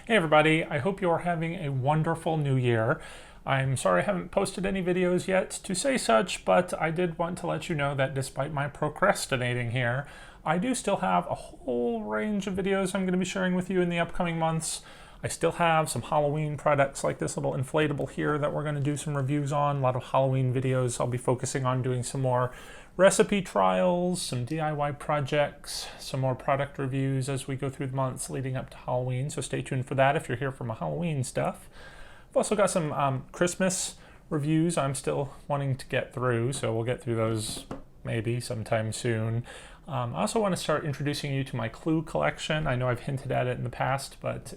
Hey everybody, I hope you are having a wonderful new year. I'm sorry I haven't posted any videos yet to say such, but I did want to let you know that despite my procrastinating here, I do still have a whole range of videos I'm going to be sharing with you in the upcoming months. I still have some Halloween products like this little inflatable here that we're going to do some reviews on. A lot of Halloween videos. I'll be focusing on doing some more recipe trials, some DIY projects, some more product reviews as we go through the months leading up to Halloween. So stay tuned for that if you're here for my Halloween stuff. I've also got some Christmas reviews I'm still wanting to get through, so we'll get through those maybe sometime soon. I also want to start introducing you to my Clue collection. I know I've hinted at it in the past, but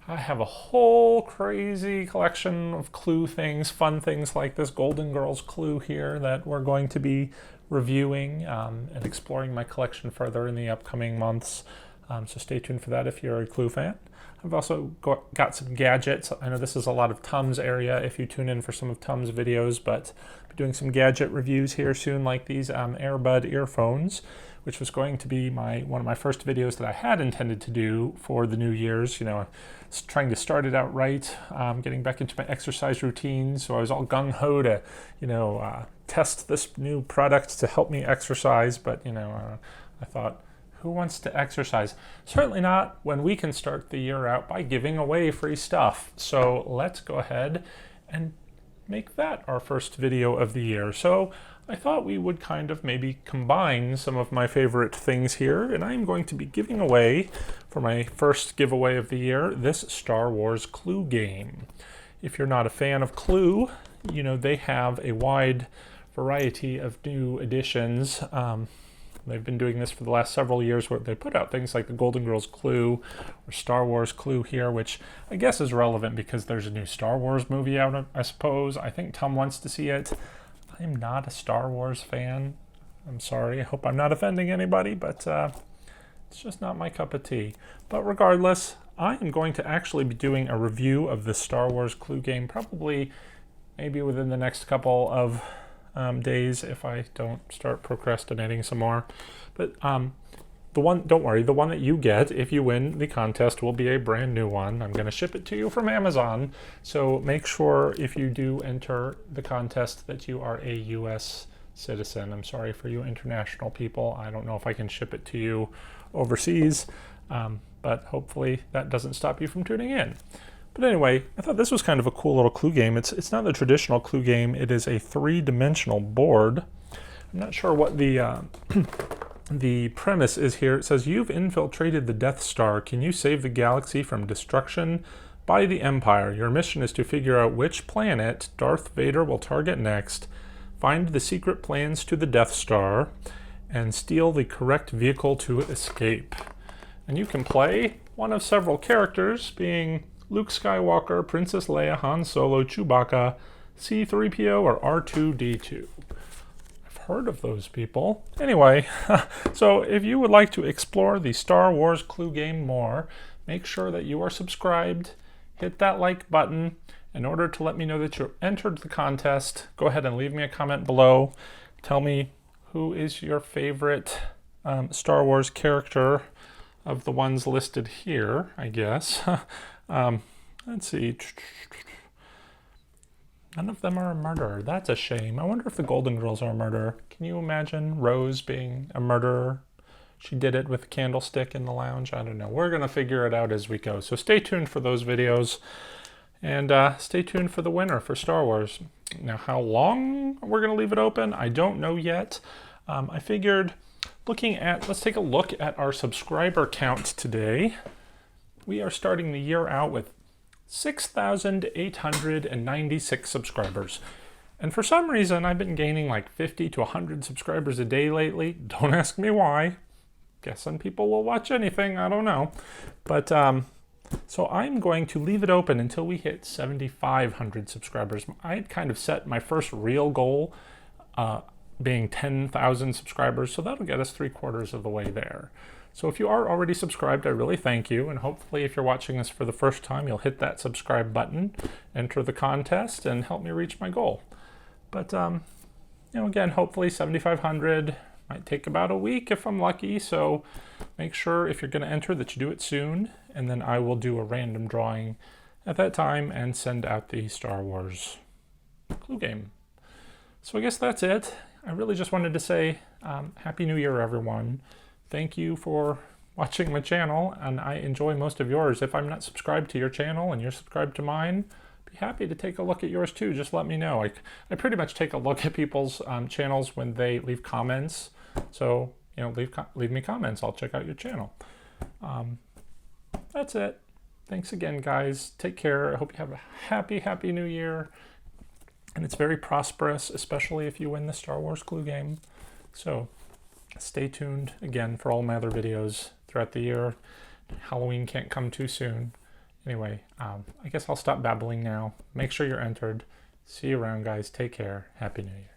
I have a whole crazy collection of Clue things, fun things like this Golden Girls Clue here that we're going to be reviewing and exploring my collection further in the upcoming months. So stay tuned for that if you're a Clue fan. I've also got some gadgets. I know this is a lot of Tums area if you tune in for some of Tums videos, but I'll be doing some gadget reviews here soon, like these Airbud earphones, which was going to be one of my first videos that I had intended to do for the New Year's. You know, trying to start it out right, getting back into my exercise routine. So I was all gung-ho to, test this new product to help me exercise. But, I thought, who wants to exercise? Certainly not when we can start the year out by giving away free stuff. So let's go ahead and make that our first video of the year. So I thought we would kind of maybe combine some of my favorite things here, and I'm going to be giving away, for my first giveaway of the year, this Star Wars Clue game. If you're not a fan of Clue, they have a wide variety of new editions. They've been doing this for the last several years where they put out things like the Golden Girls Clue or Star Wars Clue here, which I guess is relevant because there's a new Star Wars movie out, I suppose. I think Tom wants to see it. I'm not a Star Wars fan. I'm sorry. I hope I'm not offending anybody, but it's just not my cup of tea. But regardless, I am going to actually be doing a review of the Star Wars Clue game probably maybe within the next couple of days if I don't start procrastinating some more. But don't worry, the one that you get if you win the contest will be a brand new one. I'm going to ship it to you from Amazon. So make sure if you do enter the contest that you are a U.S. citizen. I'm sorry for you international people. I don't know if I can ship it to you overseas, but hopefully that doesn't stop you from tuning in. But anyway, I thought this was kind of a cool little Clue game. It's not the traditional Clue game. It is a three-dimensional board. I'm not sure what the the premise is here. It says, you've infiltrated the Death Star. Can you save the galaxy from destruction by the Empire? Your mission is to figure out which planet Darth Vader will target next, find the secret plans to the Death Star, and steal the correct vehicle to escape. And you can play one of several characters, being Luke Skywalker, Princess Leia, Han Solo, Chewbacca, C-3PO, or R2-D2. I've heard of those people. Anyway, so if you would like to explore the Star Wars Clue game more, make sure that you are subscribed. Hit that like button. In order to let me know that you entered the contest, go ahead and leave me a comment below. Tell me who is your favorite Star Wars character of the ones listed here, I guess. Let's see. None of them are a murderer. That's a shame. I wonder if the Golden Girls are a murderer. Can you imagine Rose being a murderer? She did it with a candlestick in the lounge. I don't know. We're going to figure it out as we go. So stay tuned for those videos. And stay tuned for the winner for Star Wars. Now, how long we're going to leave it open, I don't know yet. I figured let's take a look at our subscriber count today. We are starting the year out with 6,896 subscribers. And for some reason, I've been gaining like 50 to 100 subscribers a day lately. Don't ask me why. Guess some people will watch anything. I don't know. But so I'm going to leave it open until we hit 7,500 subscribers. I had kind of set my first real goal being 10,000 subscribers. So that'll get us 3/4 of the way there. So if you are already subscribed, I really thank you. And hopefully if you're watching this for the first time, you'll hit that subscribe button, enter the contest, and help me reach my goal. But, again, hopefully 7,500, Might take about a week if I'm lucky, so make sure if you're going to enter that you do it soon, and then I will do a random drawing at that time and send out the Star Wars clue game. So I guess that's it. I really just wanted to say Happy New Year, everyone. Thank you for watching my channel, and I enjoy most of yours. If I'm not subscribed to your channel and you're subscribed to mine, be happy to take a look at yours too. Just let me know. I pretty much take a look at people's channels when they leave comments. So, you know, leave me comments. I'll check out your channel. That's it. Thanks again, guys. Take care. I hope you have a happy New Year. And it's very prosperous, especially if you win the Star Wars clue game. So stay tuned again for all my other videos throughout the year. Halloween can't come too soon. Anyway, I guess I'll stop babbling now. Make sure you're entered. See you around, guys. Take care. Happy New Year.